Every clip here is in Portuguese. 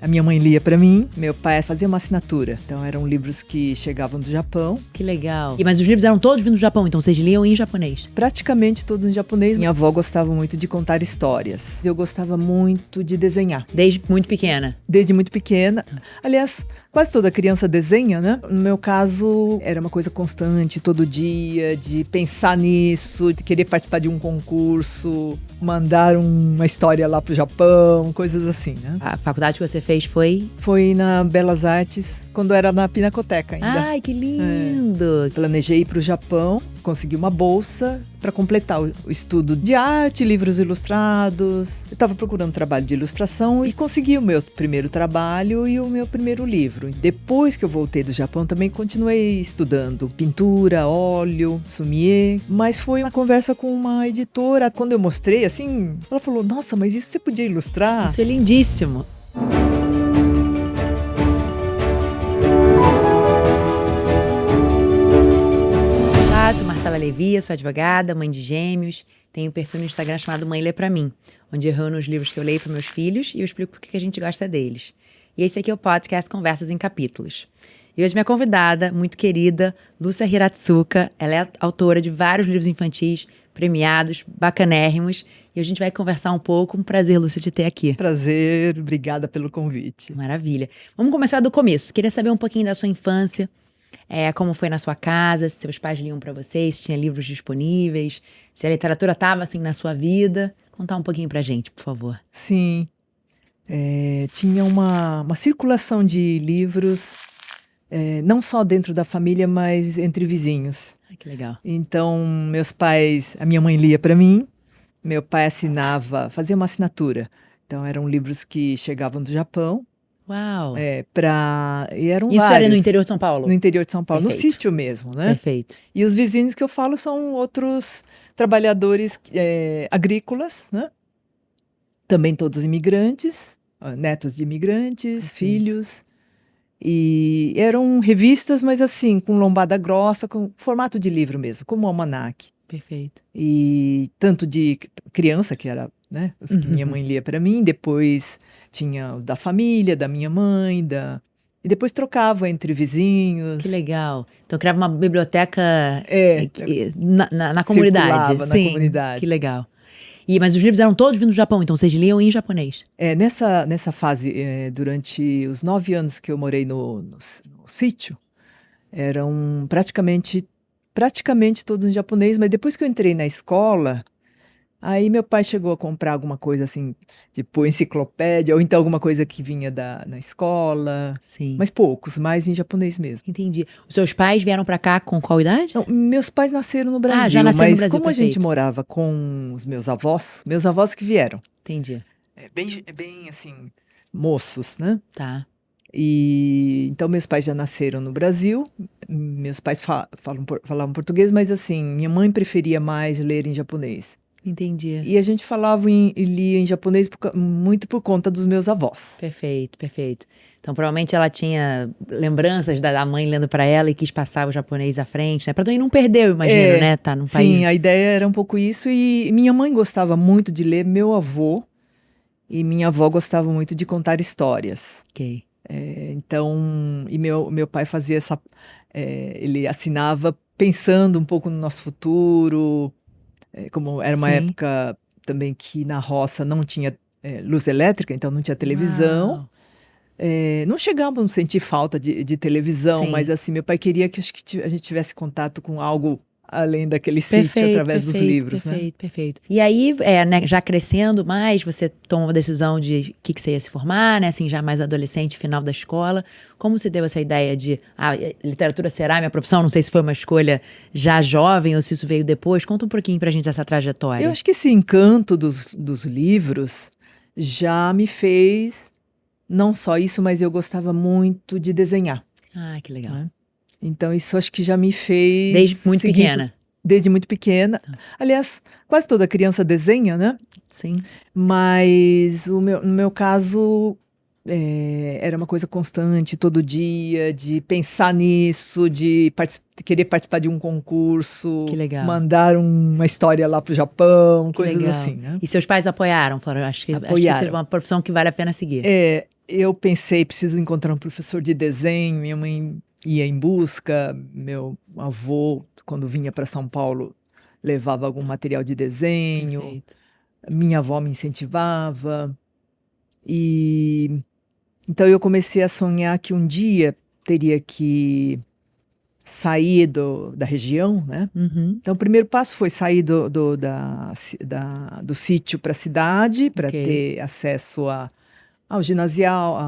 a minha mãe lia pra mim, meu pai fazia uma assinatura. Então eram livros que chegavam do Japão. Que legal. Mas os livros eram todos vindo do Japão, então vocês liam em japonês? Praticamente todos em japonês. Minha avó gostava muito de contar histórias. Eu gostava muito de desenhar. Desde muito pequena? Desde muito pequena. Aliás, quase toda criança desenha, né? No meu caso, era uma coisa constante, todo dia, de pensar nisso, de querer participar de um concurso, mandar uma história lá pro Japão, coisas assim, né? A faculdade que você fez foi? Foi na Belas Artes, quando era na Pinacoteca ainda. Ai, que lindo! Planejei ir pro Japão, consegui uma bolsa para completar o estudo de arte, livros ilustrados. Eu estava procurando trabalho de ilustração e consegui o meu primeiro trabalho e o meu primeiro livro. Depois que eu voltei do Japão, também continuei estudando pintura, óleo, sumie, mas foi uma conversa com uma editora. Quando eu mostrei, assim, ela falou, nossa, mas isso você podia ilustrar? Isso é lindíssimo! Olá, sou Marcela Levi, sou advogada, mãe de gêmeos. Tenho um perfil no Instagram chamado Mãe Lê Pra Mim, onde eu reúno os livros que eu leio para meus filhos e eu explico por que a gente gosta deles. E esse aqui é o podcast Conversas em Capítulos. E hoje minha convidada, muito querida, Lúcia Hiratsuka, ela é autora de vários livros infantis premiados, bacanérrimos, e a gente vai conversar um pouco. Um prazer, Lúcia, te ter aqui. Prazer, obrigada pelo convite. Maravilha. Vamos começar do começo. Queria saber um pouquinho da sua infância, como foi na sua casa, se seus pais liam para vocês, se tinha livros disponíveis, se a literatura estava assim na sua vida. Contar um pouquinho pra gente, por favor. Sim, tinha uma circulação de livros, não só dentro da família, mas entre vizinhos. Ai, que legal. Então, meus pais, a minha mãe lia para mim, meu pai assinava, fazia uma assinatura. Então, eram livros que chegavam do Japão. Uau! E eram Isso vários. era no interior de São Paulo? No interior de São Paulo, Perfeito. No sítio mesmo, né? Perfeito. E os vizinhos que eu falo são outros trabalhadores agrícolas, né? Também todos imigrantes, netos de imigrantes, Perfeito. filhos. E eram revistas, mas assim, com lombada grossa, com formato de livro mesmo, como um almanaque. Perfeito. E tanto de criança, que era, né, os que minha mãe lia para mim, depois tinha o da família, da minha mãe, e depois trocava entre vizinhos. Que legal. Então criava uma biblioteca na comunidade. Circulava na comunidade. Que legal. Mas os livros eram todos vindo do Japão, então vocês liam em japonês? Nessa fase, durante os 9 anos que eu morei no sítio, eram praticamente todos em japonês, mas depois que eu entrei na escola, aí meu pai chegou a comprar alguma coisa assim, tipo enciclopédia, ou então alguma coisa que vinha na escola. Sim. Mas poucos, mais em japonês mesmo. Entendi. Os seus pais vieram pra cá com qual idade? Não, meus pais nasceram no Brasil, já nasceram no mas Brasil, como perfeito. a gente morava com os meus avós que vieram. Entendi. Bem assim, moços, né? Tá. E então meus pais já nasceram no Brasil, meus pais falavam português, mas assim, minha mãe preferia mais ler em japonês. Entendi. E a gente falava e lia em japonês muito por conta dos meus avós. Perfeito, perfeito. Então provavelmente ela tinha lembranças da mãe lendo pra ela e quis passar o japonês à frente, né? Pra também não perder, eu imagino, né? Tá num país. Sim, a ideia era um pouco isso, e minha mãe gostava muito de ler, meu avô e minha avó gostavam muito de contar histórias. Ok. Então, e meu pai fazia ele assinava pensando um pouco no nosso futuro, como era uma Sim. época também que na roça não tinha luz elétrica, então não tinha televisão. Uau. Não chegamos a sentir falta de televisão, Sim. mas assim, meu pai queria que a gente tivesse contato com algo além daquele sítio, através dos livros, né? Perfeito. E aí, né, já crescendo mais, você tomou a decisão de que você ia se formar, né? Assim, já mais adolescente, final da escola. Como se deu essa ideia de, literatura será minha profissão? Não sei se foi uma escolha já jovem ou se isso veio depois. Conta um pouquinho pra gente essa trajetória. Eu acho que esse encanto dos livros já me fez, não só isso, mas eu gostava muito de desenhar. Ah, que legal. Né? Então isso acho que já me fez... Desde muito pequena? Desde muito pequena. Aliás, quase toda criança desenha, né? Sim. Mas no meu caso, era uma coisa constante, todo dia, de pensar nisso, de querer participar de um concurso. Que legal. Mandar uma história lá pro Japão, Que coisas legal. assim, né? E seus pais apoiaram? Falaram, acho que isso é uma profissão que vale a pena seguir. eu pensei, preciso encontrar um professor de desenho. Minha mãe ia em busca, meu avô, quando vinha para São Paulo, levava algum material de desenho, Perfeito. minha avó me incentivava. E então eu comecei a sonhar que um dia teria que sair da região, né? Uhum. Então o primeiro passo foi sair do sítio para a cidade, para Ok. ter acesso ao ginasial.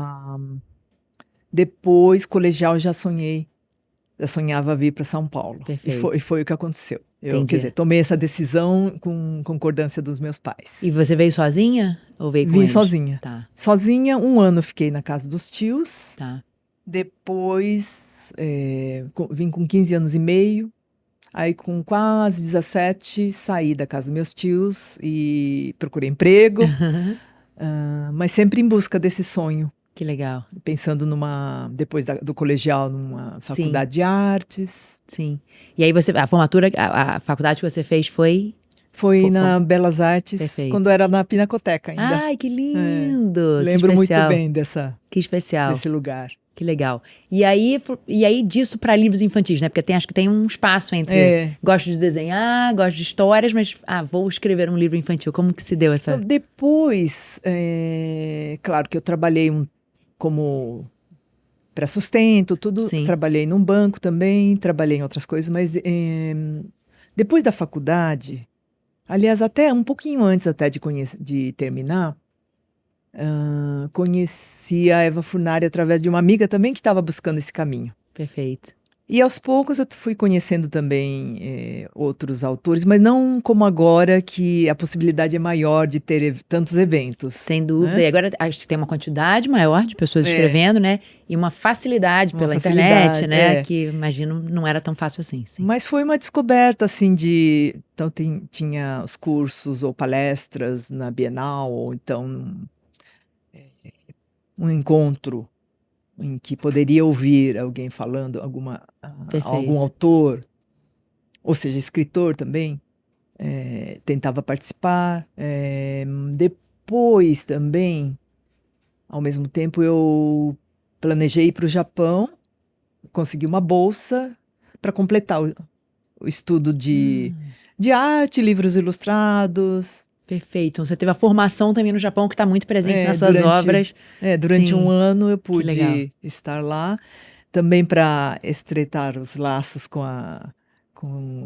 Depois, colegial, já sonhava vir para São Paulo. E Perfeito. foi o que aconteceu. Quer Entendi. dizer, tomei essa decisão com concordância dos meus pais. E você veio sozinha ou veio com Vim eles? sozinha. Tá, Sozinha, 1 ano fiquei na casa dos tios. tá. Depois, vim com 15 anos e meio. Aí, com quase 17, saí da casa dos meus tios e procurei emprego. Mas sempre em busca desse sonho. Que legal. Pensando depois do colegial, numa Sim. faculdade de artes. Sim. E aí a formatura, a faculdade que você fez foi? Foi na Belas Artes, Perfeito. quando era na Pinacoteca ainda. Ai, que lindo! Lembro que muito especial. bem Que especial. desse lugar. Que legal. E aí disso para livros infantis, né? Porque acho que tem um espaço entre gosto de desenhar, gosto de histórias, mas vou escrever um livro infantil. Como que se deu essa? Então, depois, claro que eu trabalhei como para sustento, tudo. Sim. Trabalhei num banco também, trabalhei em outras coisas, mas depois da faculdade, aliás, até um pouquinho antes até de terminar, conheci a Eva Furnari através de uma amiga também que estava buscando esse caminho. Perfeito. E aos poucos eu fui conhecendo também outros autores, mas não como agora, que a possibilidade é maior de ter tantos eventos. Sem dúvida. Né? E agora acho que tem uma quantidade maior de pessoas escrevendo, né? E uma facilidade pela internet, né? Que imagino não era tão fácil assim. Sim. Mas foi uma descoberta, assim, Então tinha os cursos ou palestras na Bienal, ou então um encontro em que poderia ouvir alguém falando, algum autor, ou seja, escritor também, tentava participar. Depois também, ao mesmo tempo, eu planejei ir para o Japão, consegui uma bolsa para completar o estudo de arte, livros ilustrados. Perfeito. Então, você teve a formação também no Japão, que está muito presente nas suas obras. Durante Sim. 1 ano eu pude estar lá, também para estreitar os laços com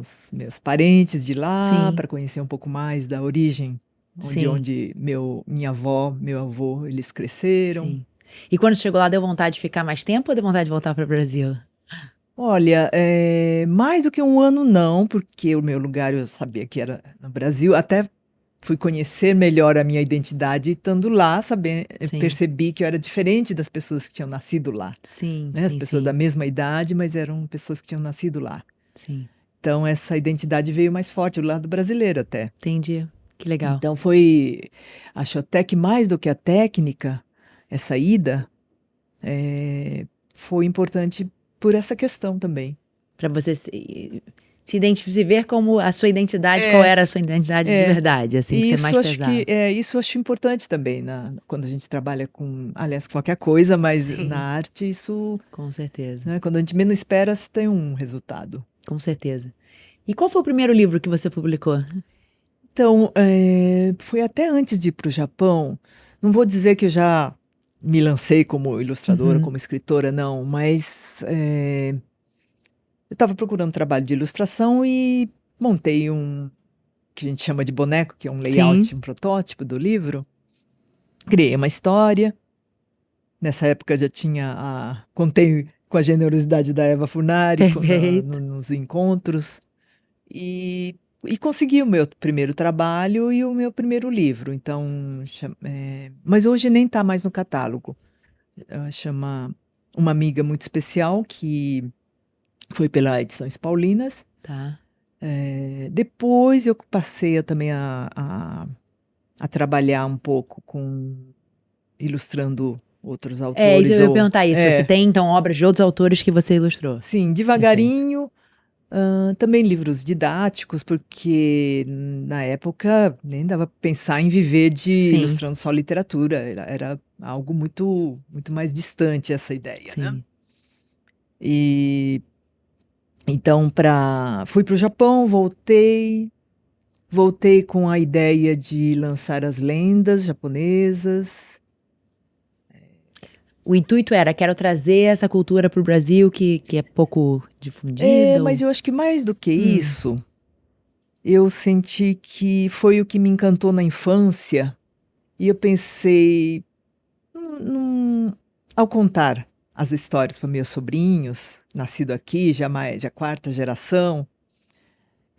os meus parentes de lá, para conhecer um pouco mais da origem, onde minha avó, meu avô, eles cresceram. Sim. E quando chegou lá, deu vontade de ficar mais tempo ou deu vontade de voltar para o Brasil? Olha, mais do que 1 ano não, porque o meu lugar eu sabia que era no Brasil, até fui conhecer melhor a minha identidade estando lá, percebi que eu era diferente das pessoas que tinham nascido lá. Sim, né? As pessoas da mesma idade, mas eram pessoas que tinham nascido lá. Sim. Então essa identidade veio mais forte, do lado brasileiro até. Entendi, que legal. Então acho até que mais do que a técnica, essa ida, foi importante por essa questão também. Para você se ver como a sua identidade, qual era a sua identidade de verdade, assim, que ser mais pesado. Isso eu acho importante também, quando a gente trabalha aliás, qualquer coisa, mas na arte isso... Com certeza. Né, quando a gente menos espera, você tem um resultado. Com certeza. E qual foi o primeiro livro que você publicou? Então, foi até antes de ir para o Japão. Não vou dizer que eu já me lancei como ilustradora, como escritora, não, mas... eu estava procurando trabalho de ilustração e montei que a gente chama de boneco, que é um layout, um protótipo do livro. Criei uma história. Nessa época já contei com a generosidade da Eva Furnari nos encontros. E consegui o meu primeiro trabalho e o meu primeiro livro. Então, mas hoje nem está mais no catálogo. Chama Uma Amiga Muito Especial, que foi pela Edições Paulinas. Tá. Depois eu passei também a trabalhar um pouco ilustrando outros autores. Isso eu ia perguntar isso. Você tem, então, obras de outros autores que você ilustrou? Sim, devagarinho. Também livros didáticos, porque na época nem dava para pensar em viver ilustrando só literatura. Era algo muito, muito mais distante essa ideia, né? Sim. E então fui para o Japão, voltei com a ideia de lançar as lendas japonesas. O intuito era, quero trazer essa cultura para o Brasil que é pouco difundida. Mas eu acho que mais do que isso, eu senti que foi o que me encantou na infância. E eu pensei, ao contar as histórias para meus sobrinhos, nascido aqui, já quarta geração,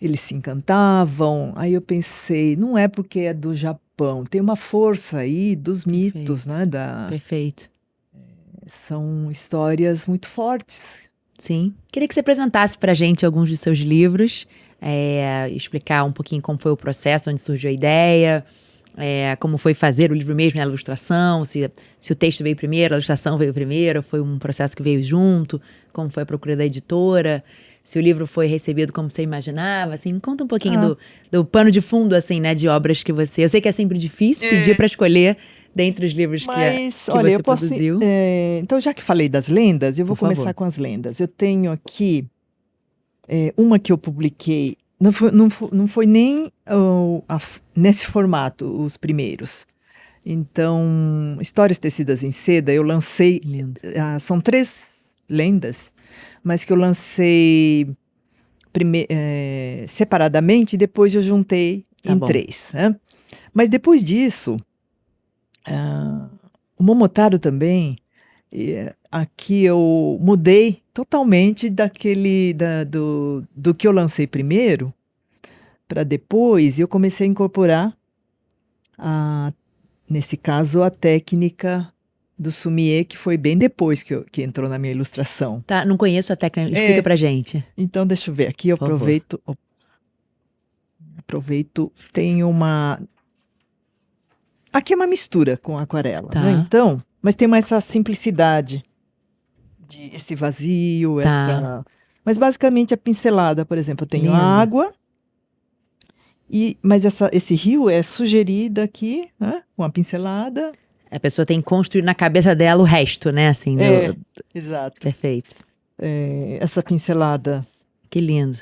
eles se encantavam. Aí eu pensei, não é porque é do Japão, tem uma força aí dos mitos, né? Perfeito. São histórias muito fortes. Sim. Queria que você apresentasse pra gente alguns dos seus livros, explicar um pouquinho como foi o processo, onde surgiu a ideia, como foi fazer o livro mesmo, né, a ilustração, se o texto veio primeiro, a ilustração veio primeiro, foi um processo que veio junto, como foi a procura da editora, se o livro foi recebido como você imaginava, assim, conta um pouquinho do pano de fundo, assim, né, de obras que você... Eu sei que é sempre difícil pedir para escolher dentre os livros Mas, que olha, você eu posso. produziu. Então, já que falei das lendas, eu vou Por favor. começar com as lendas. Eu tenho aqui uma que eu publiquei. Não foi nem nesse formato os primeiros. Então, Histórias Tecidas em Seda, eu lancei. Lindo. São 3 lendas, mas que eu lancei separadamente e depois eu juntei em 3. Né? Mas depois disso. O Momotaro também, aqui eu mudei totalmente do que eu lancei primeiro para depois, e eu comecei a incorporar, nesse caso, a técnica do sumie, que foi bem depois que entrou na minha ilustração. Tá, não conheço a técnica, explica pra gente. Então, deixa eu ver, aqui eu aproveito, tem uma... Aqui é uma mistura com aquarela, né? Então, mas tem mais essa simplicidade, esse vazio, mas basicamente a pincelada, por exemplo, eu tenho água, mas esse rio é sugerido aqui, né? Com a pincelada. A pessoa tem que construir na cabeça dela o resto, né? Assim, exato. Perfeito. Essa pincelada. Que lindo.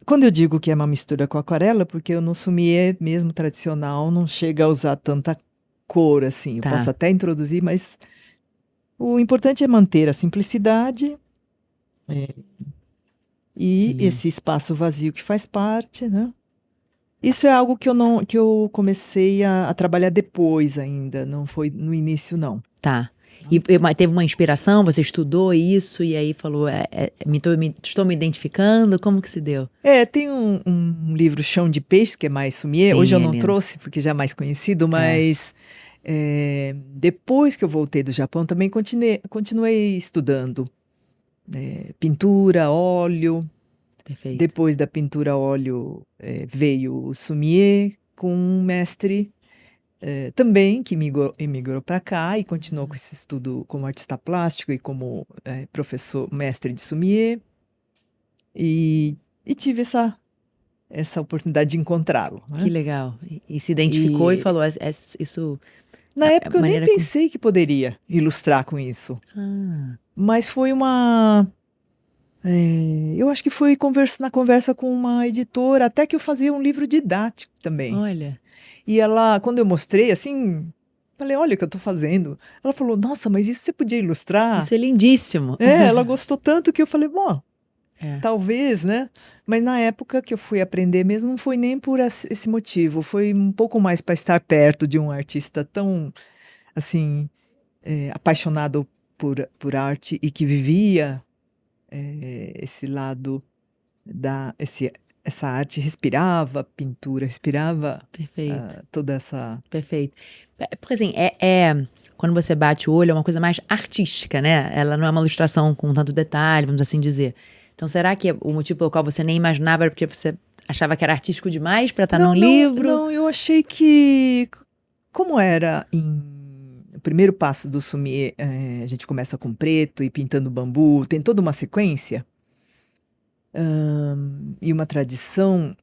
Quando eu digo que é uma mistura com aquarela, porque eu no sumie mesmo tradicional não chega a usar tanta cor assim. Eu posso até introduzir, mas o importante é manter a simplicidade e esse espaço vazio que faz parte, né? Isso é algo que eu comecei a trabalhar depois ainda, não foi no início, não. Tá. E teve uma inspiração, você estudou isso e aí falou, estou me identificando, como que se deu? Tem um livro, Chão de Peixe, que é mais sumie. Hoje eu não trouxe, porque já é mais conhecido, mas depois que eu voltei do Japão, também continuei estudando pintura, óleo. Perfeito. Depois da pintura a óleo veio o sumie com um mestre também que emigrou para cá e continuou com esse estudo como artista plástico e como professor, mestre de sumie. E tive essa oportunidade de encontrá-lo. Né? Que legal. E se identificou e falou, isso... Na época eu nem pensei que poderia ilustrar com isso. Mas foi eu acho que foi na conversa com uma editora, até que eu fazia um livro didático também. Olha. E ela, quando eu mostrei, assim, falei, olha o que eu tô fazendo. Ela falou, nossa, mas isso você podia ilustrar? Isso é lindíssimo. Ela gostou tanto que eu falei, bom, talvez, né? Mas na época que eu fui aprender mesmo, não foi nem por esse motivo. Foi um pouco mais para estar perto de um artista tão, assim, apaixonado por arte e que vivia esse lado essa arte, respirava pintura, respirava toda essa... Perfeito. Porque assim, quando você bate o olho, é uma coisa mais artística, né? Ela não é uma ilustração com tanto detalhe, vamos assim dizer. Então, será que o motivo pelo qual você nem imaginava era porque você achava que era artístico demais para estar num livro? Não, eu achei que, como era o primeiro passo do sumie, a gente começa com preto e pintando bambu, tem toda uma sequência e uma tradição.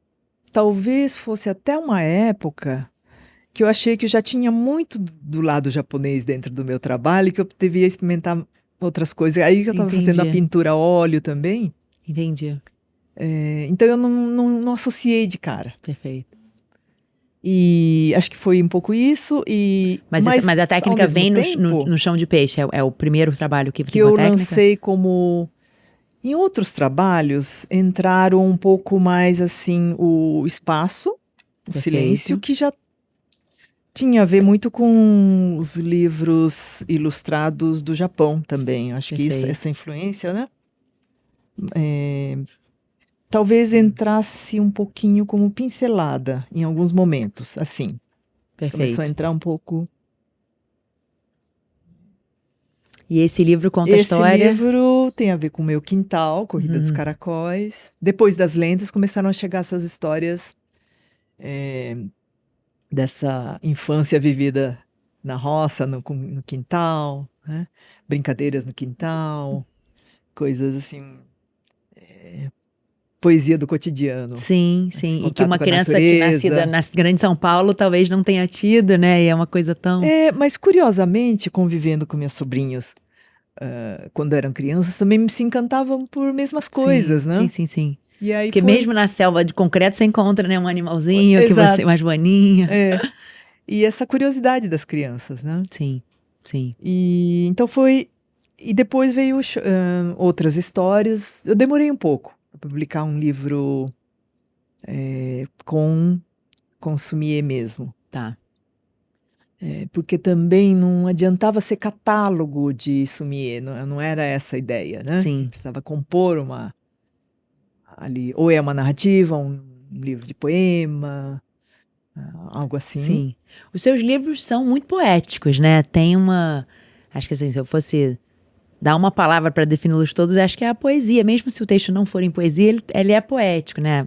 Talvez fosse até uma época que eu achei que já tinha muito do lado japonês dentro do meu trabalho, que eu devia experimentar outras coisas. Aí que eu estava fazendo a Entendi. pintura a óleo também, Entendi. então eu não associei de cara. Perfeito. E acho que foi um pouco isso, Mas a ao técnica mesmo vem tempo no chão de peixe. É o primeiro trabalho que que tem com a eu técnica? lancei como... Em outros trabalhos, entraram um pouco mais assim o espaço, o Perfeito. silêncio, que já tinha a ver muito com os livros ilustrados do Japão também. Acho que Perfeito. essa influência, né? Talvez entrasse um pouquinho como pincelada em alguns momentos, assim. Começou a Perfeito. entrar um pouco. E esse livro conta a Esse história... livro tem a ver com o meu quintal, Corrida dos Caracóis. Depois das lendas, começaram a chegar essas histórias dessa infância vivida na roça, no quintal, né? Brincadeiras no quintal, coisas assim, poesia do cotidiano, Sim, esse sim. E que contato uma com a criança que nascida natureza. na grande São Paulo talvez não tenha tido, né? E é uma coisa tão... Mas curiosamente, convivendo com meus sobrinhos, quando eram crianças, também se encantavam por mesmas Sim, coisas, né? sim, sim. E aí Porque foi... mesmo na selva de concreto você encontra, né, um animalzinho que você, Exato. uma joaninha. E essa curiosidade das crianças, né? Sim, sim. E então foi. E depois veio outras histórias. Eu demorei um pouco para publicar um livro com Sumie mesmo. Tá. Porque também não adiantava ser catálogo de Sumie, não era essa a ideia, né? Sim. Eu precisava compor ali, ou é uma narrativa, um livro de poema, algo assim. Sim. Os seus livros são muito poéticos, né? Tem uma... Acho que assim, se eu fosse dar uma palavra para defini-los todos, acho que é a poesia. Mesmo se o texto não for em poesia, ele é poético, né?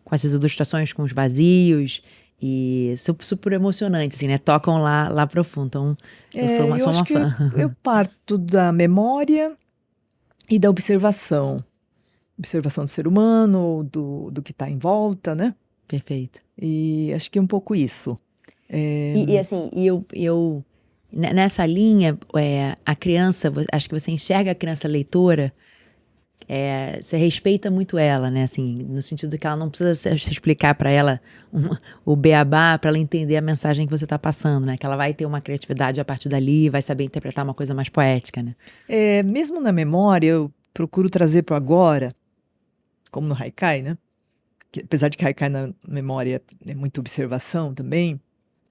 Com essas ilustrações, com os vazios. E super emocionantes, assim, né? Tocam lá profundo. Então, eu sou Eu acho uma que fã. eu parto da memória e da observação. Observação do ser humano, do que está em volta, né? Perfeito. E acho que é um pouco isso. E assim, nessa linha, a criança, acho que você enxerga a criança leitora, você respeita muito ela, né? Assim, no sentido que ela não precisa se explicar para ela o beabá para ela entender a mensagem que você está passando, né? Que ela vai ter uma criatividade a partir dali, vai saber interpretar uma coisa mais poética, né? Mesmo na memória, eu procuro trazer para o agora, como no Haikai, né? Que, apesar de que Haikai na memória é muita observação também,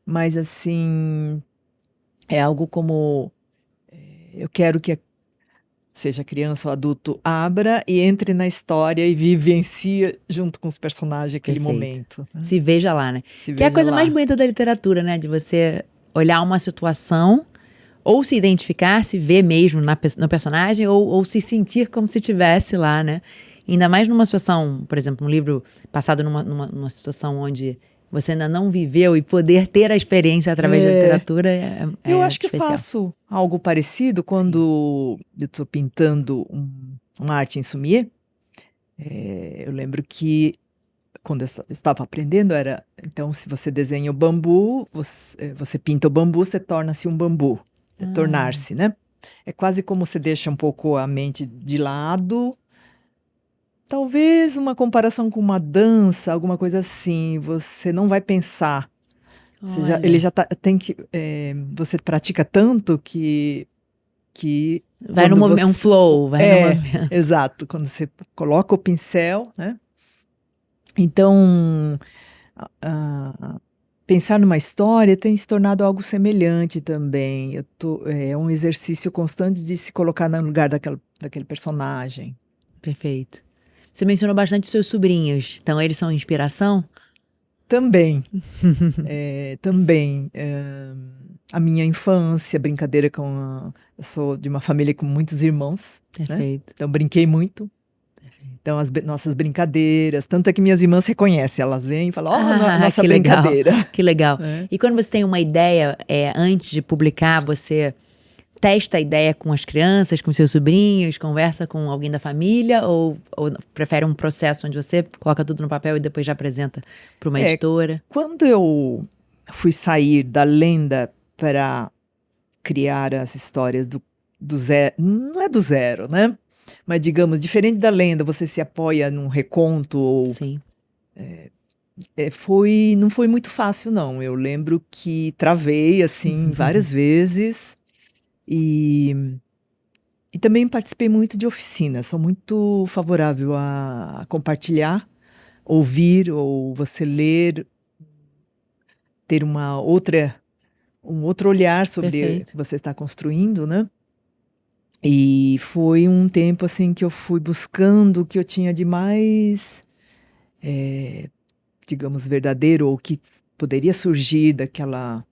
mas assim, é algo como eu quero que seja criança ou adulto, abra e entre na história e vivencie junto com os personagens aquele Perfeito. momento. Né? Se veja lá, né? Se Que é a veja coisa lá. mais bonita da literatura, né? De você olhar uma situação, ou se identificar, se ver mesmo no personagem, ou se sentir como se estivesse lá, né? Ainda mais numa situação, por exemplo, um livro passado numa situação onde você ainda não viveu e poder ter a experiência através da literatura eu acho que especial. faço algo parecido quando eu estou pintando uma arte em sumie. Eu lembro que quando eu estava aprendendo então se você desenha o bambu, você pinta o bambu, você torna-se um bambu. Tornar-se, né? É quase como você deixa um pouco a mente de lado. Talvez uma comparação com uma dança, alguma coisa assim. Você não vai pensar. Ele já tem que. Você pratica tanto que vai no movimento, é um flow, vai no movimento. Exato, quando você coloca o pincel, né? Então, pensar numa história tem se tornado algo semelhante também. É um exercício constante de se colocar no lugar daquele personagem. Perfeito. Você mencionou bastante seus sobrinhos, então eles são inspiração? Também. Também. A minha infância, brincadeira eu sou de uma família com muitos irmãos. Perfeito. Né? Então, brinquei muito. Então, as nossas brincadeiras. Tanto é que minhas irmãs reconhecem, elas vêm e falam, nossa que brincadeira. Legal, que legal. E quando você tem uma ideia, antes de publicar, você testa a ideia com as crianças, com seus sobrinhos, conversa com alguém da família, ou prefere um processo onde você coloca tudo no papel e depois já apresenta para uma editora? Quando eu fui sair da lenda para criar as histórias do zero. Não é do zero, né? Mas, digamos, diferente da lenda, você se apoia num reconto ou... Sim. Não foi muito fácil, não. Eu lembro que travei, assim, várias vezes. E também participei muito de oficinas. Sou muito favorável a compartilhar, ouvir ou você ler, ter um outro olhar sobre o Perfeito. que você está construindo, né? E foi um tempo assim que eu fui buscando o que eu tinha de mais, digamos, verdadeiro, ou que poderia surgir daquela...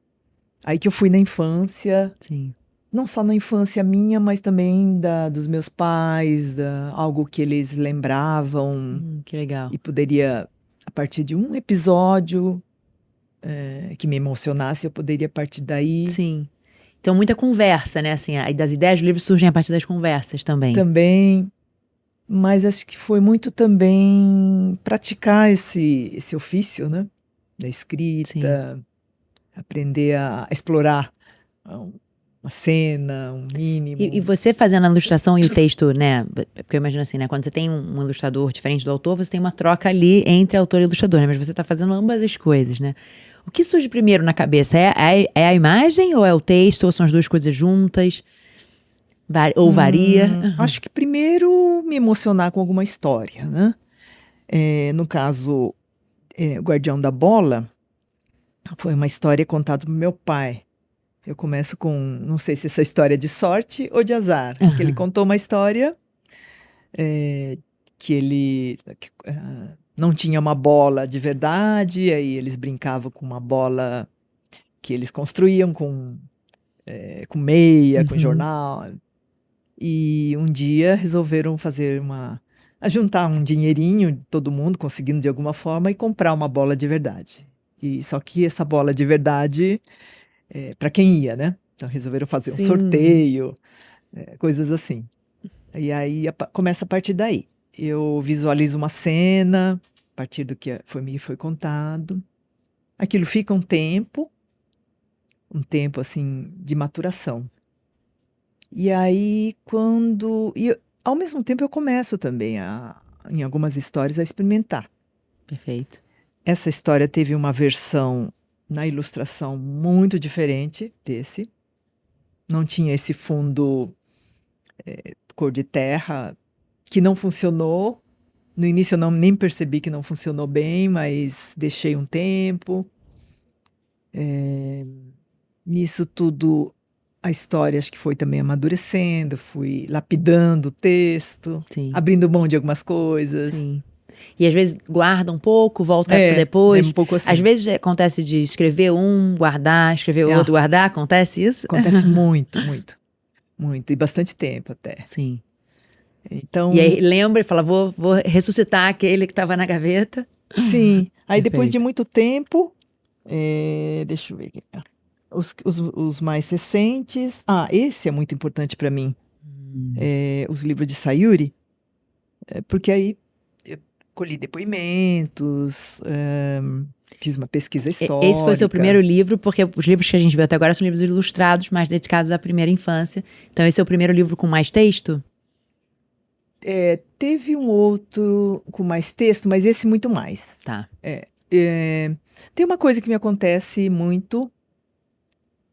Aí que eu fui na infância, Sim. não só na infância minha, mas também dos meus pais, algo que eles lembravam, Que legal. e poderia, a partir de um episódio que me emocionasse, eu poderia partir daí. Sim. Então, muita conversa, né? Assim, aí das ideias do livro surgem a partir das conversas também. Também, mas acho que foi muito também praticar esse ofício, né? Da escrita, aprender a explorar uma cena, um mínimo. E você fazendo a ilustração e o texto, né? Porque eu imagino assim, né? Quando você tem um ilustrador diferente do autor, você tem uma troca ali entre autor e ilustrador, né? Mas você tá fazendo ambas as coisas, né? O que surge primeiro na cabeça? É a imagem ou é o texto? Ou são as duas coisas juntas? Ou varia? Acho que primeiro me emocionar com alguma história, né? No caso, O Guardião da Bola foi uma história contada por meu pai. Eu começo com, não sei se essa história é de sorte ou de azar, que ele contou uma história que ele não tinha uma bola de verdade, aí eles brincavam com uma bola que eles construíam com meia, com jornal. E um dia resolveram juntar um dinheirinho, todo mundo conseguindo de alguma forma, e comprar uma bola de verdade. Só que essa bola de verdade, para quem ia, né? Então resolveram fazer um sorteio, coisas assim. E aí começa a partir daí. Eu visualizo uma cena, a partir do que me foi contado. Aquilo fica um tempo assim de maturação. E aí ao mesmo tempo eu começo também em algumas histórias a experimentar. Perfeito. Essa história teve uma versão na ilustração muito diferente desse. Não tinha esse fundo cor de terra, que não funcionou. No início eu nem percebi que não funcionou bem, mas deixei um tempo. Nisso tudo, a história acho que foi também amadurecendo, fui lapidando o texto, abrindo mão de algumas coisas. Sim. E às vezes guarda um pouco, volta para depois. Um pouco assim. Às vezes acontece de escrever guardar, escrever outro, guardar. Acontece isso? Acontece muito, muito. Muito. E bastante tempo até. Sim. Então... E aí lembra e fala, vou ressuscitar aquele que estava na gaveta. Sim. Aí depois de muito tempo, deixa eu ver aqui. Os mais recentes... esse é muito importante para mim. Os livros de Sayuri. Porque aí eu colhi depoimentos, fiz uma pesquisa histórica. Esse foi o seu primeiro livro, porque os livros que a gente viu até agora são livros ilustrados, mais dedicados à primeira infância. Então esse é o primeiro livro com mais texto? Teve um outro com mais texto, mas esse muito mais. Tá. Tem uma coisa que me acontece muito.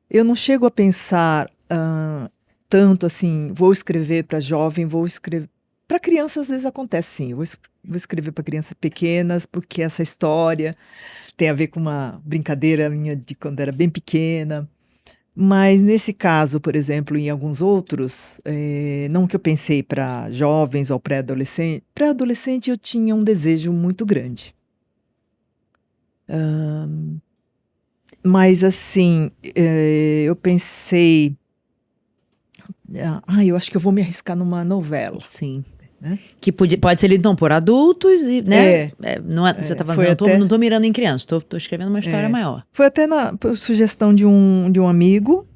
Eu não chego a pensar tanto assim, vou escrever para jovem, vou escrever... Para crianças às vezes acontece sim, vou escrever para crianças pequenas, porque essa história tem a ver com uma brincadeira minha de quando era bem pequena. Mas nesse caso, por exemplo, em alguns outros, não que eu pensei para jovens ou pré-adolescente. Pré-adolescente eu tinha um desejo muito grande. Mas assim, eu pensei... eu acho que eu vou me arriscar numa novela. Sim. Né? Que pode ser lido então por adultos, e, né? Você está falando, não estou mirando em crianças, estou escrevendo uma história maior. Foi até por sugestão de um amigo,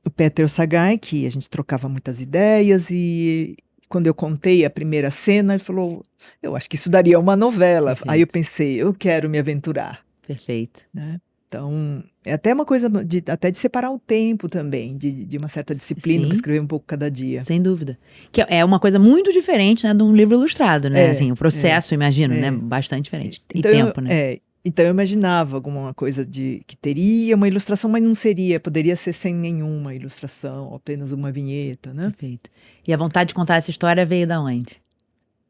o Peter Sagai, que a gente trocava muitas ideias, e quando eu contei a primeira cena, ele falou, eu acho que isso daria uma novela. Perfeito. Aí eu pensei, eu quero me aventurar. Perfeito. né? Então, é até uma coisa até de separar o tempo também, de uma certa disciplina para Sim. escrever um pouco cada dia. Sem dúvida. Que é uma coisa muito diferente, né, de um livro ilustrado, né? Assim, o processo, imagino, né? Bastante diferente. E Então, tempo, né? Então eu imaginava alguma coisa que teria uma ilustração, mas não seria, poderia ser sem nenhuma ilustração, apenas uma vinheta, né? Perfeito. E a vontade de contar essa história veio da onde?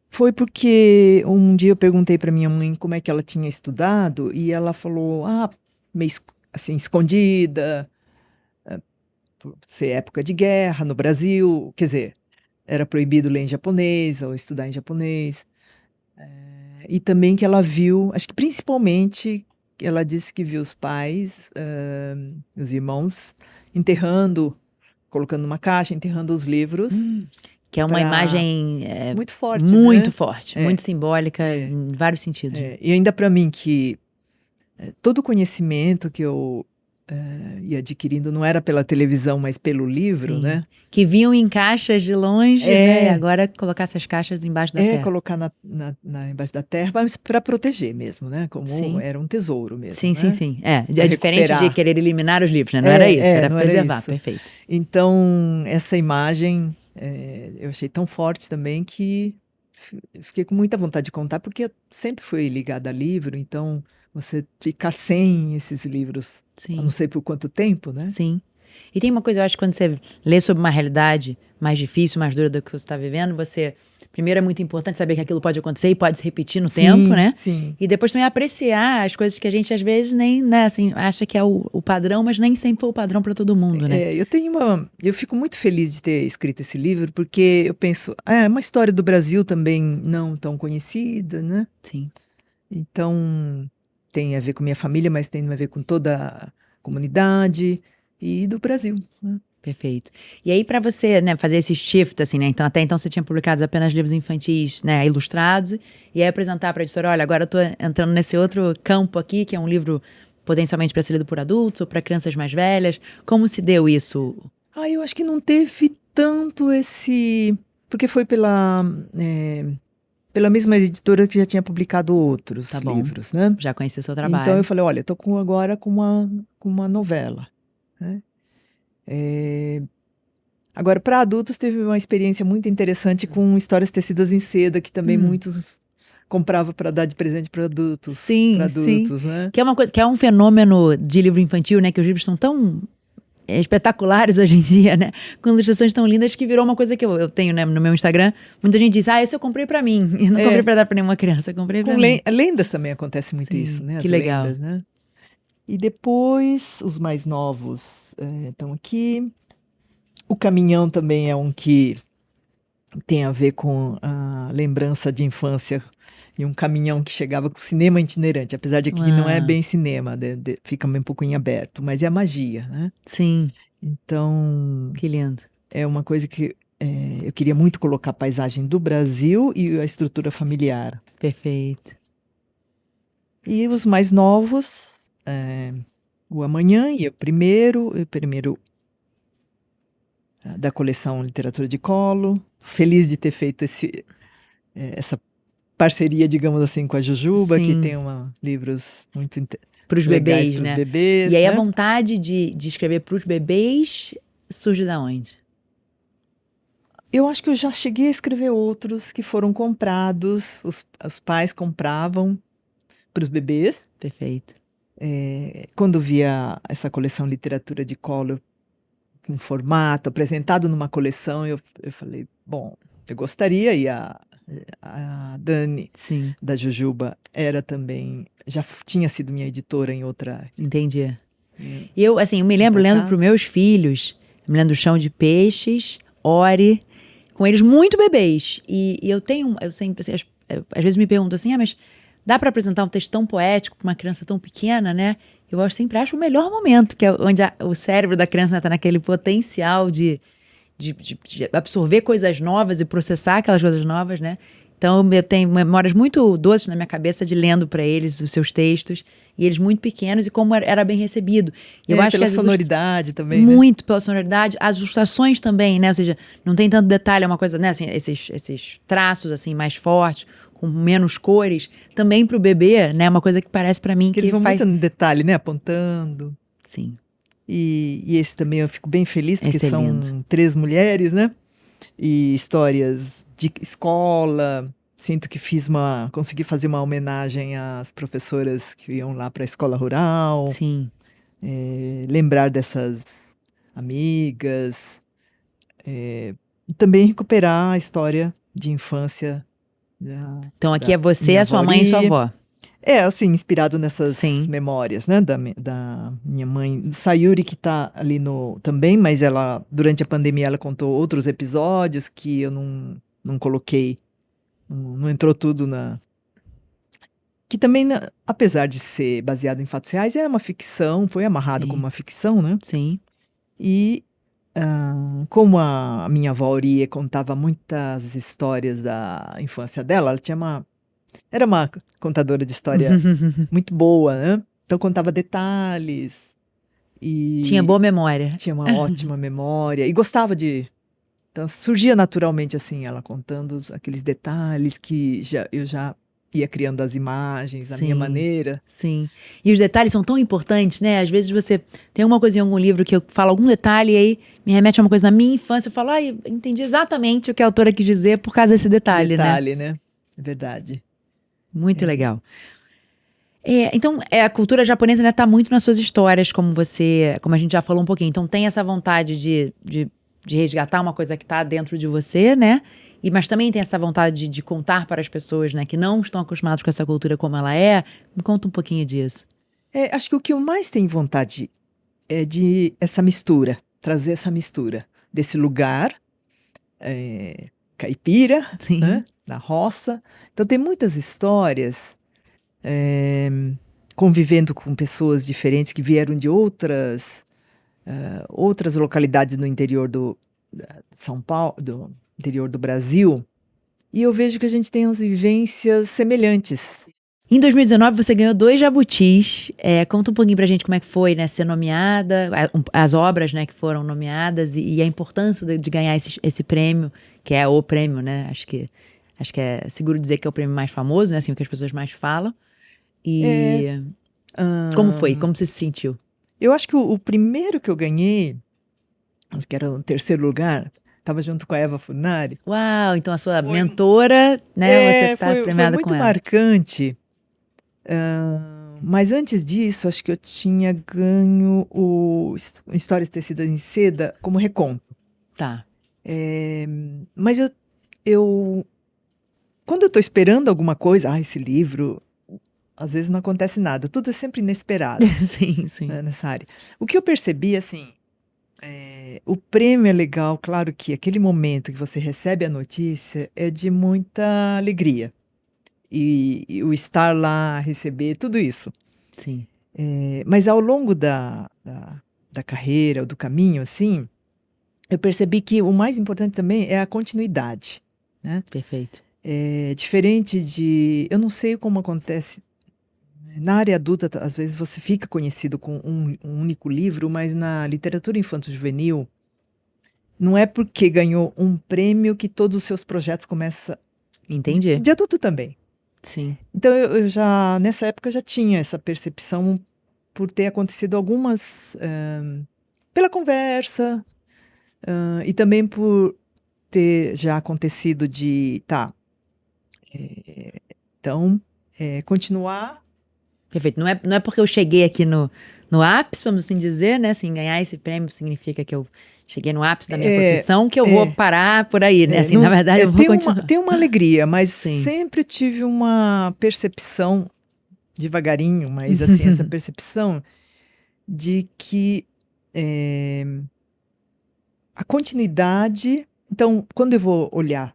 Foi porque um dia eu perguntei para minha mãe como é que ela tinha estudado e ela falou, meio assim, escondida, por ser época de guerra no Brasil, quer dizer, era proibido ler em japonês ou estudar em japonês. E também que ela viu, acho que principalmente, ela disse que viu os pais, os irmãos, enterrando, colocando numa caixa, enterrando os livros. Que é uma imagem muito forte, muito né? forte, muito simbólica em vários sentidos. E ainda para mim que todo o conhecimento que eu ia adquirindo não era pela televisão, mas pelo livro, Sim. né? Que vinham em caixas de longe, né? E agora colocar essas caixas embaixo da terra. Colocar embaixo da terra, mas para proteger mesmo, né? Como era um tesouro mesmo, Sim, né? sim, sim. É diferente recuperar. De querer eliminar os livros, né? Não era isso, era preservar, isso. Perfeito. Então, essa imagem eu achei tão forte também que fiquei com muita vontade de contar, porque eu sempre fui ligada a livro, então você ficar sem esses livros, eu não sei por quanto tempo, né? Sim. E tem uma coisa, eu acho que quando você lê sobre uma realidade mais difícil, mais dura do que você está vivendo, primeiro é muito importante saber que aquilo pode acontecer e pode se repetir no tempo, né? Sim. E depois também apreciar as coisas que a gente às vezes nem, né, assim, acha que é o padrão, mas nem sempre foi o padrão para todo mundo, né? Eu fico muito feliz de ter escrito esse livro, porque eu penso, é uma história do Brasil também não tão conhecida, né? Sim. Então, tem a ver com minha família, mas tem a ver com toda a comunidade e do Brasil, né? Perfeito. E aí, para você, né, fazer esse shift, assim, né? Então, até então você tinha publicado apenas livros infantis, né, ilustrados, e aí apresentar para a editora, olha, agora eu tô entrando nesse outro campo aqui, que é um livro potencialmente para ser lido por adultos ou para crianças mais velhas. Como se deu isso? Eu acho que não teve tanto porque foi pela mesma editora que já tinha publicado outros livros, né? Já conheci o seu trabalho. Então eu falei, olha, estou agora com uma novela, né? Agora, para adultos, teve uma experiência muito interessante com histórias tecidas em seda, que também muitos compravam para dar de presente para adultos. Sim, né? Que é uma coisa, que é um fenômeno de livro infantil, né? Que os livros são tão espetaculares hoje em dia, né? Com ilustrações tão lindas, que virou uma coisa que eu tenho, né, no meu Instagram. Muita gente diz, esse eu comprei pra mim. Eu não comprei pra dar pra nenhuma criança, eu comprei pra mim. Lendas também acontece muito isso, né? Que legal. Lendas, né? E depois, os mais novos estão aqui. O Caminhão também é um que tem a ver com a lembrança de infância. E um caminhão que chegava com cinema itinerante, apesar de que não é bem cinema, fica um pouquinho aberto, mas é a magia, né? Sim. Então... Que lindo. É uma coisa que eu queria muito colocar a paisagem do Brasil e a estrutura familiar. Perfeito. E os mais novos, o Amanhã e o primeiro da coleção Literatura de Colo. Feliz de ter feito essa parceria, digamos assim, com a Jujuba, que tem livros muito para os legais bebês, para os né? bebês. E aí né? a vontade de escrever para os bebês surge da onde? Eu acho que eu já cheguei a escrever outros que foram comprados, os pais compravam para os bebês. Perfeito. Quando via essa coleção Literatura de Colo com formato, apresentado numa coleção, eu falei, bom, eu gostaria, e a Dani, da Jujuba, era também, já tinha sido minha editora em outra... Entendi. E eu me lembro lendo para os meus filhos, me lembro do Chão de Peixes, Ori, com eles muito bebês. E eu sempre, assim, às vezes me pergunto assim, mas dá para apresentar um texto tão poético para uma criança tão pequena, né? Eu sempre acho o melhor momento, que é onde o cérebro da criança está naquele potencial de absorver coisas novas e processar aquelas coisas novas, né? Então, eu tenho memórias muito doces na minha cabeça de lendo para eles os seus textos, e eles muito pequenos, e como era bem recebido. Eu acho pela sonoridade também, muito, né? Pela sonoridade, as ilustrações também, né? Ou seja, não tem tanto detalhe, é uma coisa, né? Assim, esses traços, assim, mais fortes, com menos cores, também pro bebê, né? Uma coisa que parece pra mim Que eles que vão faz... muito no detalhe, né? Apontando. Sim, E esse também eu fico bem feliz, porque esse é são lindo. 3 mulheres, né? E histórias de escola. Sinto que consegui fazer uma homenagem às professoras que iam lá para a escola rural. Sim. Lembrar dessas amigas. E também recuperar a história de infância Então aqui da é você, minha a avó sua mãe e sua Uri. avó. Assim, inspirado nessas Sim. memórias, né, da minha mãe. Sayuri, que tá ali também, mas ela, durante a pandemia, ela contou outros episódios que eu não coloquei, não entrou tudo que também, apesar de ser baseado em fatos reais, é uma ficção, foi amarrado como Sim. uma ficção, né? Sim. E como a minha avó Uri contava muitas histórias da infância dela, era uma contadora de história muito boa, né? Então contava detalhes Tinha e boa memória. tinha uma ótima memória e gostava então surgia naturalmente assim, ela contando aqueles detalhes que eu já ia criando as imagens, a minha Sim, maneira. sim. E os detalhes são tão importantes, né? Às vezes você tem uma coisa em algum livro que eu falo algum detalhe e aí me remete a uma coisa da minha infância. Eu falo, entendi exatamente o que a autora quis dizer por causa desse detalhe, né? Né? É verdade. Muito legal. Então, a cultura japonesa, né, tá muito nas suas histórias, como a gente já falou um pouquinho. Então, tem essa vontade de resgatar uma coisa que tá dentro de você, né? Mas também tem essa vontade de contar para as pessoas, né, que não estão acostumadas com essa cultura como ela é. Me conta um pouquinho disso. Acho que o que eu mais tenho vontade é de essa mistura, trazer essa mistura desse lugar caipira, Sim. né, na roça. Então tem muitas histórias convivendo com pessoas diferentes que vieram de outras localidades no interior de São Paulo, do interior do Brasil, e eu vejo que a gente tem umas vivências semelhantes. Em 2019, você ganhou 2 jabutis. Conta um pouquinho pra gente como é que foi, né, ser nomeada, as obras, né, que foram nomeadas e a importância de ganhar esse prêmio, que é o prêmio, né? Acho que é seguro dizer que é o prêmio mais famoso, né, assim, o que as pessoas mais falam. E como foi? Como você se sentiu? Eu acho que o primeiro que eu ganhei, acho que era o 3º lugar, estava junto com a Eva Funari. Uau, então a sua mentora, né, você tá foi premiada com muito ela. marcante. Mas antes disso, acho que eu tinha ganho o Histórias Tecidas em Seda como reconto. Tá. Mas quando eu tô esperando alguma coisa, esse livro, às vezes não acontece nada, tudo é sempre inesperado. Sim, sim. Né, nessa área. O que eu percebi, assim, o prêmio é legal, claro que aquele momento que você recebe a notícia é de muita alegria. E o estar lá, receber, tudo isso. Sim. Mas ao longo da carreira, ou do caminho, assim, eu percebi que o mais importante também é a continuidade, né? Perfeito. Diferente eu não sei como acontece, na área adulta, às vezes você fica conhecido com um único livro, mas na literatura infanto-juvenil, não é porque ganhou um prêmio que todos os seus projetos começam. Entendi. De adulto também. Sim. Então nessa época eu já tinha essa percepção por ter acontecido algumas, pela conversa, e também por ter já acontecido então, continuar. Perfeito. Não é porque eu cheguei aqui no ápice, vamos assim dizer, né? Assim, ganhar esse prêmio significa que eu cheguei no ápice da minha profissão, que eu vou parar por aí, né? Assim, na verdade, eu vou continuar. Tem uma alegria, mas Sim. sempre tive uma percepção, devagarinho, mas assim, essa percepção de que a continuidade. Então, quando eu vou olhar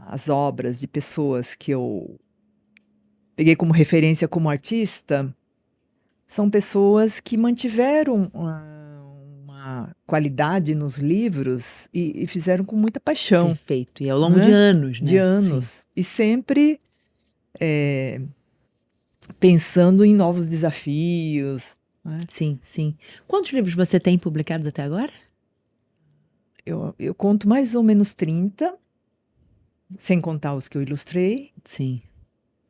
as obras de pessoas que eu peguei como referência como artista, são pessoas que mantiveram uma qualidade nos livros e fizeram com muita paixão. Perfeito. E ao longo de anos, né? De anos. Sim. E sempre pensando em novos desafios. Né? Sim, sim. Quantos livros você tem publicados até agora? Eu conto mais ou menos 30. sem contar os que eu ilustrei. Sim.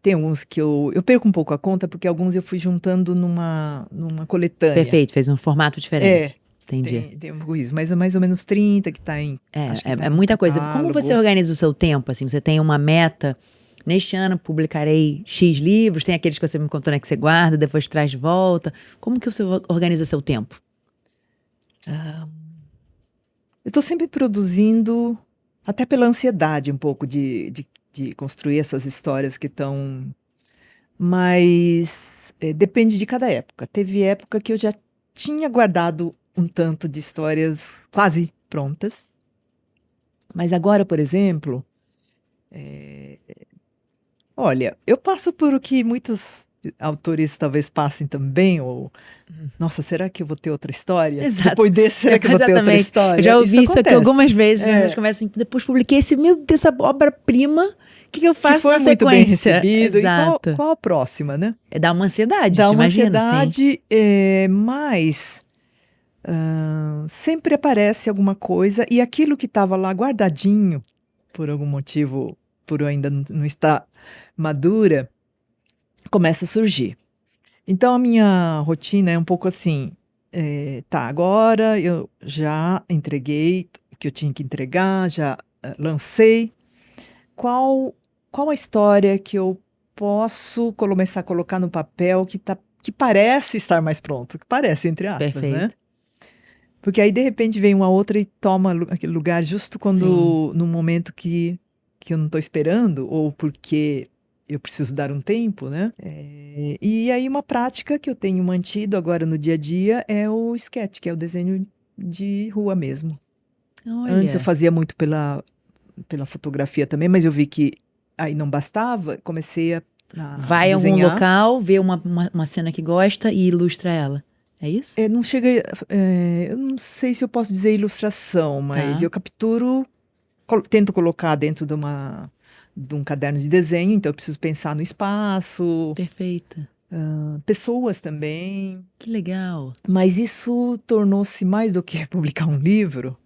Tem alguns que eu perco um pouco a conta, porque alguns eu fui juntando numa coletânea. Perfeito, fez um formato diferente. Entendi. Tem um pouco isso, mas é mais ou menos 30 que está em. Acho que tá É no muita coisa. Como catálogo. você organiza o seu tempo? Assim, você tem uma meta. Neste ano publicarei X livros, tem aqueles que você me contou, né, que você guarda, depois traz de volta. Como que você organiza seu tempo? Eu estou sempre produzindo, até pela ansiedade um pouco de construir essas histórias que estão. Mas depende de cada época. Teve época que eu já tinha guardado um tanto de histórias quase prontas. Mas agora, por exemplo, olha, eu passo por o que muitos autores talvez passem também, ou nossa, será que eu vou ter outra história? Exato. Depois desse, será que eu vou ter outra Exatamente. história? Eu já ouvi isso aqui acontece. algumas vezes, né? Eles começam assim, depois publiquei esse, meu Deus, essa obra-prima, o que eu faço na Que foi muito bem sequência? recebido. Exato. E qual a próxima, né? Dá uma ansiedade, Dá isso, uma imagino, sim. ansiedade, mas sempre aparece alguma coisa e aquilo que estava lá guardadinho, por algum motivo, por ainda não estar madura, começa a surgir. Então a minha rotina é um pouco assim, tá, agora eu já entreguei o que eu tinha que entregar, já lancei. Qual a história que eu posso começar a colocar no papel que parece estar mais pronto, que parece, entre aspas, Perfeito. né? Porque aí, de repente, vem uma outra e toma aquele lugar justo no momento que eu não estou esperando, ou porque eu preciso dar um tempo, né? E aí, uma prática que eu tenho mantido agora no dia a dia é o sketch, que é o desenho de rua mesmo. Olha. Antes eu fazia muito pela fotografia também, mas eu vi que aí não bastava, comecei a Vai a algum desenhar. local, vê uma cena que gosta e ilustra ela. É isso? Não chega, eu não sei se eu posso dizer ilustração, mas Tá. eu capturo, tento colocar dentro de um caderno de desenho, então eu preciso pensar no espaço, Perfeita. pessoas também. Que legal. Mas isso tornou-se mais do que publicar um livro,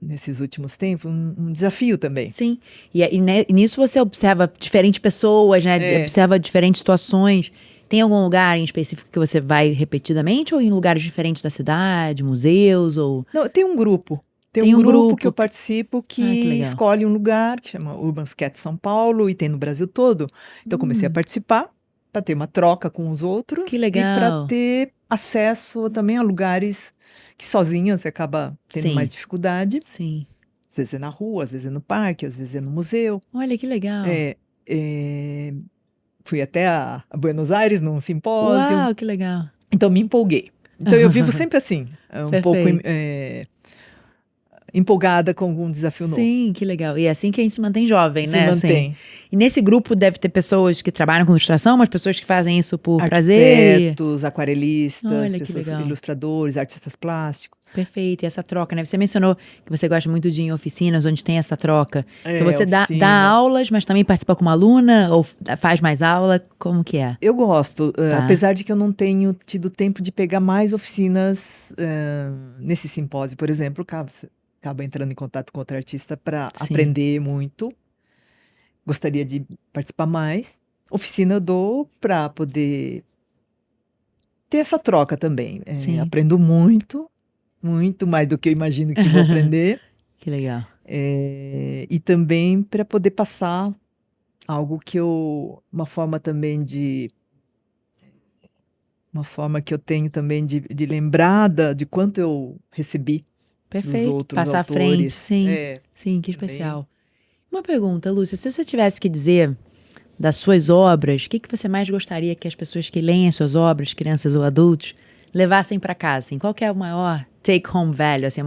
nesses últimos tempos, um desafio também. Sim. E nisso você observa diferentes pessoas, né? Observa diferentes situações. Tem algum lugar em específico que você vai repetidamente ou em lugares diferentes da cidade, museus ou... Não, tem um grupo. Tem um grupo que eu participo que legal. escolhe um lugar que chama Urban Sketch São Paulo e tem no Brasil todo. Então eu comecei a participar para ter uma troca com os outros. Que legal. E para ter acesso também a lugares que sozinha você acaba tendo Sim. mais dificuldade. Sim. Às vezes é na rua, às vezes é no parque, às vezes é no museu. Olha, que legal. Fui até a Buenos Aires num simpósio. Uau, que legal. Então me empolguei. Então eu vivo sempre assim, um pouco empolgada com algum desafio novo. Sim, que legal. E é assim que a gente se mantém jovem, né? Se mantém. Assim. E nesse grupo deve ter pessoas que trabalham com ilustração, mas pessoas que fazem isso por prazer. Arquitetos, aquarelistas, Olha, que pessoas, legal. ilustradores, artistas plásticos. Perfeito. E essa troca, né? Você mencionou que você gosta muito de ir em oficinas onde tem essa troca. Então você dá aulas, mas também participa como aluna ou faz mais aula? Como que é? Eu gosto, apesar de que eu não tenho tido tempo de pegar mais oficinas nesse simpósio, por exemplo, acaba entrando em contato com outro artista para aprender muito. Gostaria de participar mais. Oficina eu dou para poder ter essa troca também. Aprendo muito mais do que eu imagino que vou aprender. Que legal. E também para poder passar algo uma forma que eu tenho também de lembrar de quanto eu recebi. Perfeito. Dos outros Passar autores. à frente, sim. Sim, que especial. Uma pergunta, Lúcia, se você tivesse que dizer das suas obras, o que você mais gostaria que as pessoas que leem as suas obras, crianças ou adultos, levassem para casa? Assim, qual que é o maior take-home value? Assim,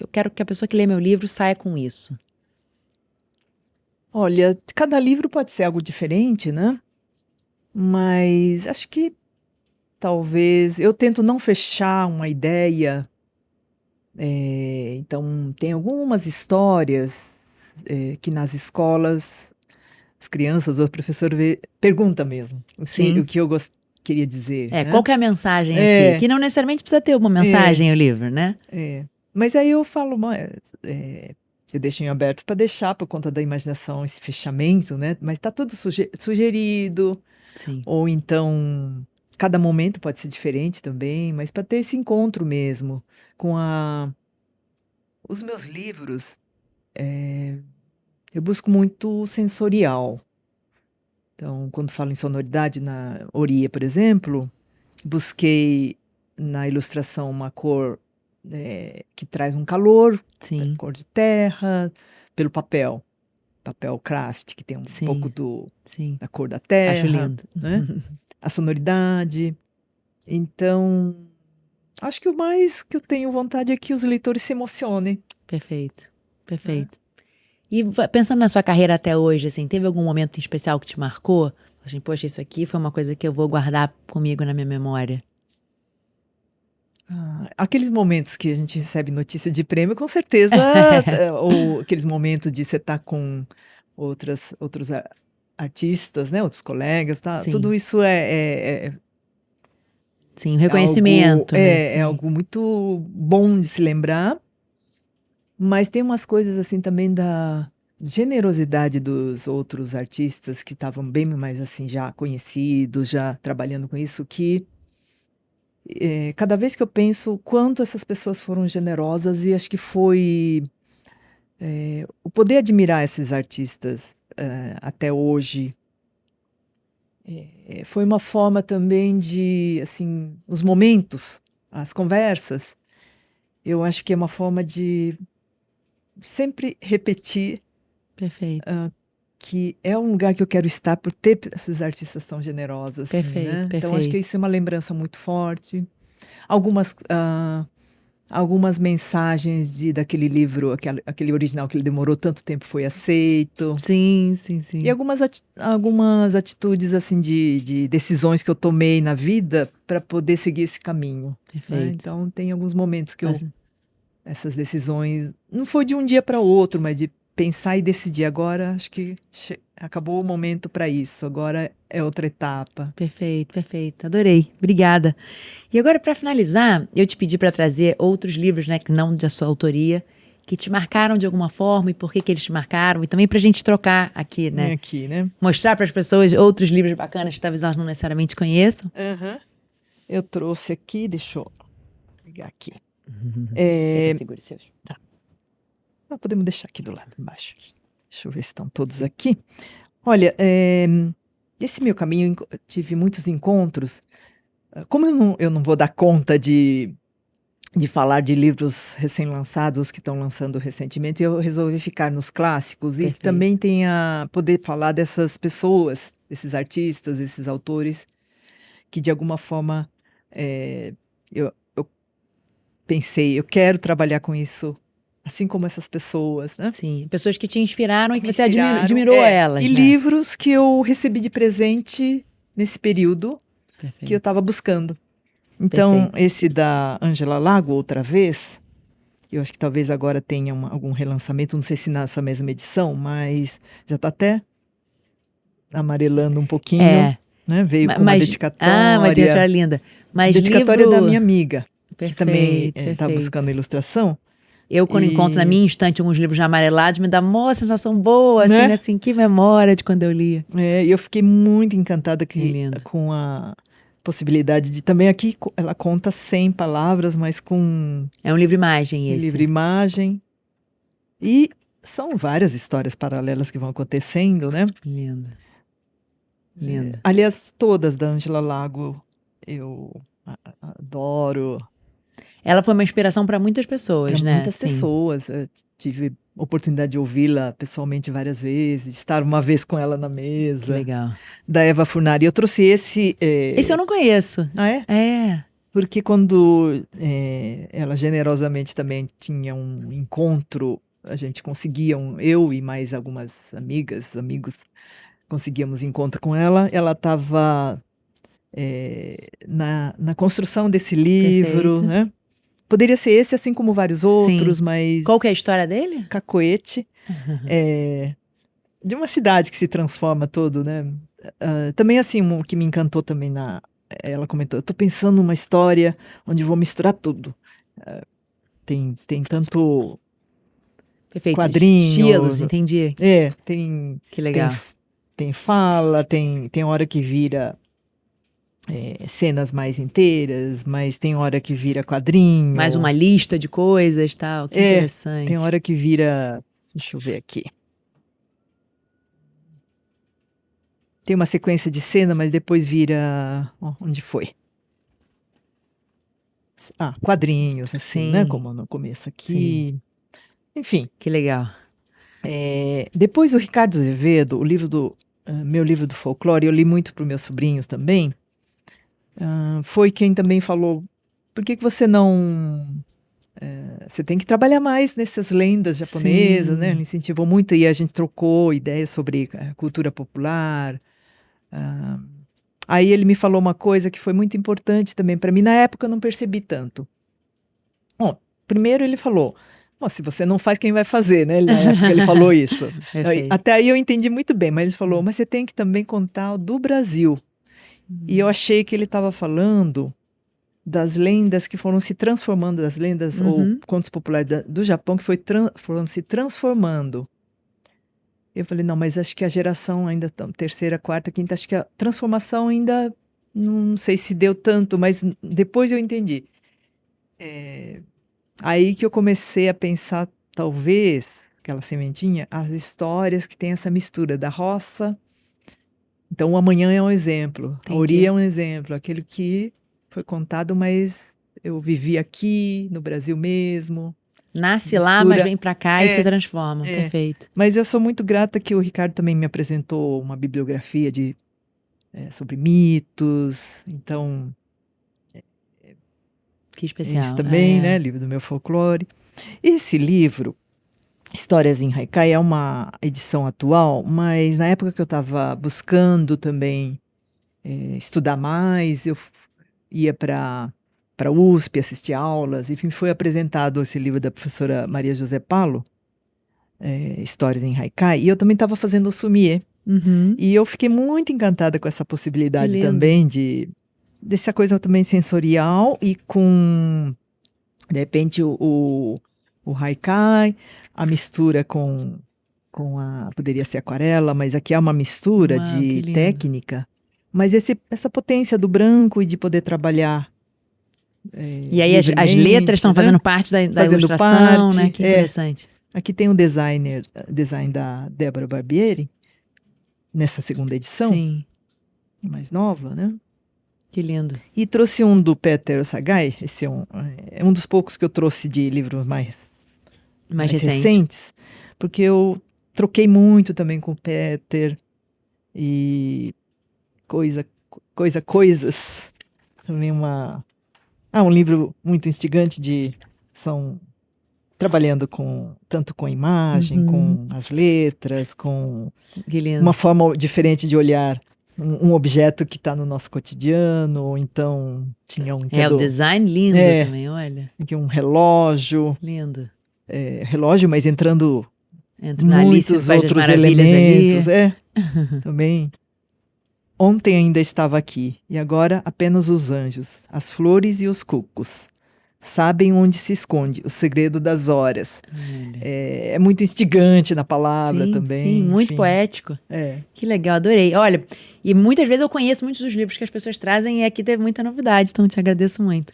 eu quero que a pessoa que lê meu livro saia com isso. Olha, cada livro pode ser algo diferente, né? Mas acho que talvez eu tento não fechar uma ideia. Então, tem algumas histórias que nas escolas as crianças, os professores perguntam mesmo o que eu queria dizer. Né? Qual que é a mensagem aqui? Que não necessariamente precisa ter uma mensagem o livro, né? Mas aí eu falo, Eu deixo em aberto para deixar por conta da imaginação esse fechamento, né? Mas está tudo sugerido, Sim. ou então cada momento pode ser diferente também, mas para ter esse encontro mesmo com os meus livros, eu busco muito sensorial. Então, quando falo em sonoridade na Oria, por exemplo, busquei na ilustração uma cor que traz um calor, Sim. cor de terra, pelo papel craft, que tem um pouco Sim. da cor da Acho terra, lindo. né? A sonoridade. Então, acho que o mais que eu tenho vontade é que os leitores se emocionem. Perfeito, perfeito. E pensando na sua carreira até hoje, assim, teve algum momento em especial que te marcou? Assim, poxa, isso aqui foi uma coisa que eu vou guardar comigo na minha memória. Aqueles momentos que a gente recebe notícia de prêmio, com certeza, ou aqueles momentos de você estar com outros artistas, né, outros colegas, tá? Sim. Tudo isso Sim, o reconhecimento, né? é Sim. algo muito bom de se lembrar, mas tem umas coisas assim também da generosidade dos outros artistas que estavam bem mais assim já conhecidos, já trabalhando com isso, que cada vez que eu penso o quanto essas pessoas foram generosas, e acho que foi o poder admirar esses artistas até hoje. Foi uma forma também de, assim, os momentos, as conversas, eu acho que é uma forma de sempre repetir Perfeito, que é um lugar que eu quero estar por ter esses artistas tão generosos, assim, perfeito, né? Então, acho que perfeito. isso é uma lembrança muito forte. Algumas mensagens daquele livro, aquele original que ele demorou tanto tempo, foi aceito. Sim, sim, E sim. algumas atitudes assim de decisões que eu tomei na vida para poder seguir esse caminho, né? Perfeito. Então tem alguns momentos que Mas- essas decisões não foi de um dia para outro, mas de pensar e decidir. Agora acho que acabou o momento para isso. Agora é outra etapa. Perfeito, perfeito. Adorei. Obrigada. E agora, para finalizar, eu te pedi para trazer outros livros, né, que não da sua autoria, que te marcaram de alguma forma e por que eles te marcaram, e também para a gente trocar aqui, né? Aqui, né? Mostrar para as pessoas outros livros bacanas que talvez elas não necessariamente conheçam. Eu trouxe aqui, deixa eu pegar aqui. Quer que eu segure os seus? Podemos deixar aqui do lado embaixo. Deixa eu ver se estão todos aqui. Olha, esse meu caminho, tive muitos encontros. Como eu não vou dar conta de falar de livros recém-lançados que estão lançando recentemente, eu resolvi ficar nos clássicos e Perfeito. também poder falar dessas pessoas, desses artistas, desses autores, que de alguma forma eu pensei, eu quero trabalhar com isso, assim como essas pessoas, né? Sim, pessoas que te inspiraram e que Me você inspiraram, admirou elas, e né? livros que eu recebi de presente nesse período que eu Perfeito. estava buscando. Então, Perfeito. esse da Ângela Lago, outra vez, eu acho que talvez agora tenha algum relançamento, não sei se nessa mesma edição, mas já está até amarelando um pouquinho, né? Veio com uma Uma dedicatória dedicatória. linda. Mas Dedicatória livro... da minha amiga, que também Perfeito, está buscando ilustração. Eu, quando encontro na minha estante alguns livros já amarelados, me dá uma sensação boa, assim, Né? né? Assim, que memória de quando eu lia. E eu fiquei muito encantada Lindo. com a possibilidade de também aqui ela conta 100 palavras, mas com É um livro-imagem esse. livro-imagem. E são várias histórias paralelas que vão acontecendo, né? Lindo. Lindo. Aliás, todas da Ângela Lago eu adoro. Ela foi uma inspiração para muitas pessoas, Para né? muitas pessoas. Eu tive oportunidade de ouvi-la pessoalmente várias vezes, de estar uma vez com ela na Que mesa. legal. Da Eva Furnari. Eu trouxe esse. Esse eu não conheço. Ah, é? É. Porque quando ela generosamente também tinha um encontro, a gente conseguia, eu e mais algumas amigas, amigos, conseguíamos encontro com ela. Ela estava na construção desse livro, Perfeito. né? Poderia ser esse, assim como vários outros, Sim. mas Qual que é a história dele? Cacoete, de uma cidade que se transforma todo, né? Também assim, o que me encantou também ela comentou, eu tô pensando numa história onde vou misturar tudo. Tem tanto Perfeito. quadrinhos. Estilos, entendi. Tem... Que legal. Tem fala, tem hora que vira cenas mais inteiras, mas tem hora que vira quadrinho. Mais uma lista de coisas, tal. Que interessante. Tem hora que vira... Deixa eu ver aqui. Tem uma sequência de cena, mas depois vira... onde foi? Quadrinhos, assim, né? Como no começo aqui. Sim. Enfim. Que legal. Depois o Ricardo Azevedo, meu livro do folclore, eu li muito para os meus sobrinhos também, foi quem também falou, por que você não... você tem que trabalhar mais nessas lendas japonesas, sim, né? Ele incentivou muito e a gente trocou ideias sobre cultura popular. Aí ele me falou uma coisa que foi muito importante também para mim. Na época eu não percebi tanto. Bom, primeiro ele falou, se você não faz, quem vai fazer, né? Na época ele falou isso. Até aí eu entendi muito bem, mas ele falou, mas você tem que também contar o do Brasil. E eu achei que ele estava falando das lendas que foram se transformando, das lendas ou contos populares do Japão que foram se transformando. Eu falei, não, mas acho que a geração ainda, terceira, quarta, quinta, acho que a transformação ainda, não sei se deu tanto, mas depois eu entendi. Aí que eu comecei a pensar, talvez, aquela sementinha, as histórias que tem essa mistura da roça. Então, o Amanhã é um exemplo, entendi. A Ori é um exemplo, aquele que foi contado, mas eu vivi aqui, no Brasil mesmo. Nasce lá, mas vem pra cá e se transforma. Perfeito. Mas eu sou muito grata que o Ricardo também me apresentou uma bibliografia sobre mitos. Então, que especial. Esse também, né? Livro do meu folclore. Esse livro, Histórias em Haikai, é uma edição atual, mas na época que eu estava buscando também estudar mais, eu ia para a USP, assistir aulas, enfim, foi apresentado esse livro da professora Maria José Paulo, Histórias em Haikai, e eu também estava fazendo o sommelier. E eu fiquei muito encantada com essa possibilidade também dessa coisa também sensorial e com, de repente, o Haikai, a mistura com poderia ser aquarela, mas aqui é uma mistura de técnica, mas essa potência do branco e de poder trabalhar. E aí as letras estão fazendo parte da ilustração, né? Que interessante. Aqui tem um design da Débora Barbieri, nessa segunda edição. Sim. Mais nova, né? Que lindo. E trouxe um do Peter Osagai, esse é um dos poucos que eu trouxe de livros mais recentes, porque eu troquei muito também com o Peter, e coisas, também um livro muito instigante trabalhando tanto com a imagem, com as letras, com uma forma diferente de olhar um objeto que está no nosso cotidiano, ou então tinha o design lindo também, olha. Aqui um relógio. Lindo. Relógio, mas entrando na muitos outros elementos. Também. Ontem ainda estava aqui, e agora apenas os anjos, as flores e os cucos. Sabem onde se esconde o segredo das horas. É muito instigante na palavra também. Sim, muito poético. Que legal, adorei. Olha, e muitas vezes eu conheço muitos dos livros que as pessoas trazem e aqui teve muita novidade, então te agradeço muito.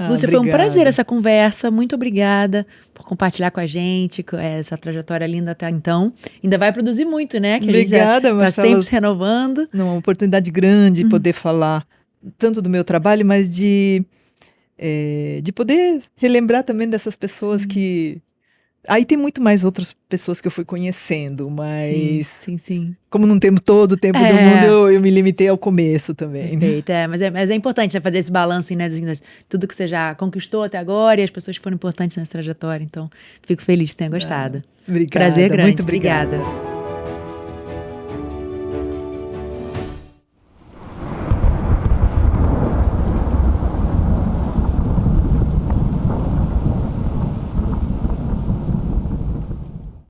Lúcia, foi um prazer essa conversa, muito obrigada por compartilhar com a gente essa trajetória linda até então. Ainda vai produzir muito, né? Que obrigada, Marcela. Está sempre se renovando. Uma oportunidade grande de poder falar tanto do meu trabalho, mas de poder relembrar também dessas pessoas que... Aí tem muito mais outras pessoas que eu fui conhecendo, mas... Sim. Como não temos todo o tempo do mundo, eu me limitei ao começo também. Perfeito, mas é importante fazer esse balanço, né? Tudo que você já conquistou até agora e as pessoas que foram importantes nessa trajetória. Então, fico feliz que tenha gostado. Obrigada. Prazer grande. Muito obrigada.